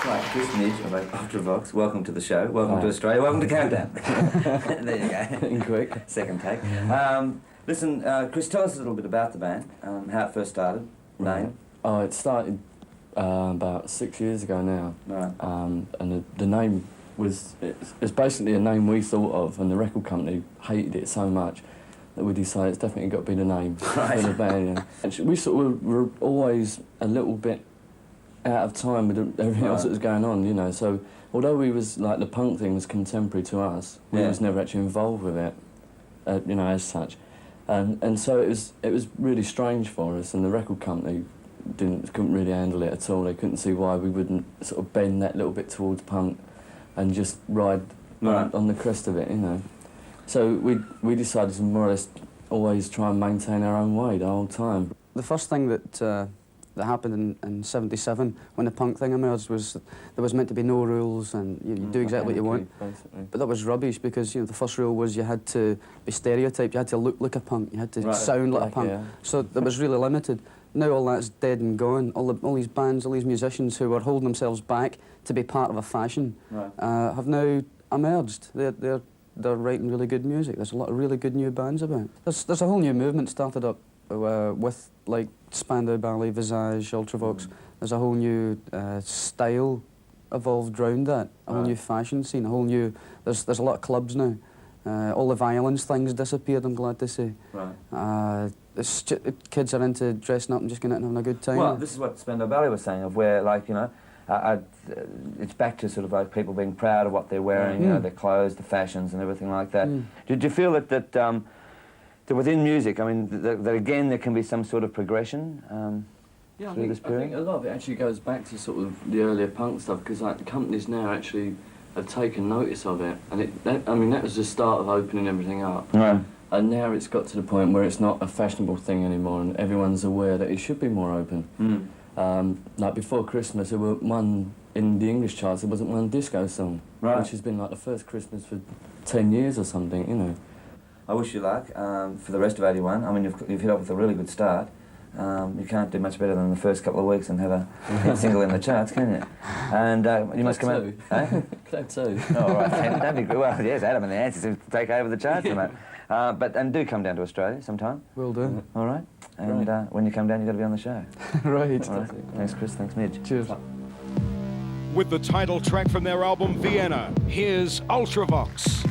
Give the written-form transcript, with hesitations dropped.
Right, Chris Midge of Ultravox, welcome to the show, welcome to Australia, welcome to Countdown. There you go. Quick. Second take. Listen, Chris, tell us a little bit about the band, how it first started, name. Oh, it started about 6 years ago now. Right. And the name was, it's basically a name we thought of, and the record company hated it so much that we decided it's definitely got to be the name for the band. Yeah. We sort of were always a little bit out of time with everything else that was going on, you know. So although we was like the punk thing was contemporary to us, we was never actually involved with it, you know, as such. And so it was really strange for us, and the record company couldn't really handle it at all. They couldn't see why we wouldn't sort of bend that little bit towards punk and just ride on the crest of it, you know. So we decided to more or less always try and maintain our own way the whole time. The first thing that happened in '77 when the punk thing emerged was there was meant to be no rules and you do exactly what you want. Basically. But that was rubbish because, you know, the first rule was you had to be stereotyped, you had to look like a punk, you had to sound like a punk. Yeah. So that was really limited. Now all that's dead and gone. All these bands, all these musicians who were holding themselves back to be part of a fashion have now emerged. They're writing really good music. There's a lot of really good new bands about. There's a whole new movement started up with like Spandau Ballet, Visage, Ultravox. There's a whole new style evolved around that. A whole new fashion scene. A whole new. There's a lot of clubs now. All the violence things disappeared, I'm glad to say. Right. Kids are into dressing up and just going out and having a good time. Well, this is what Spandau Ballet was saying, of where, like, you know, it's back to sort of like people being proud of what they're wearing, you know, their clothes, the fashions and everything like that. Did you feel that within music, I mean, that again there can be some sort of progression through this period? I think a lot of it actually goes back to sort of the earlier punk stuff, because like the companies now actually have taken notice of it, and I mean that was the start of opening everything up. Right. And now it's got to the point where it's not a fashionable thing anymore, and everyone's aware that it should be more open. Like before Christmas, there were one in the English charts. There wasn't one disco song, which has been like the first Christmas for 10 years or something, you know. I wish you luck for the rest of '81. I mean, you've hit up with a really good start. You can't do much better than the first couple of weeks and have a hit single in the charts, can you? And you must come out. Glad too. Oh, right. That'd be good. Well, yes, Adam and the Answers to take over the charts, mate. And do come down to Australia sometime. Will do. All right. And when you come down, you've got to be on the show. Right. All right. Thanks, Chris. Thanks, Midge. Cheers. With the title track from their album Vienna, here's Ultravox.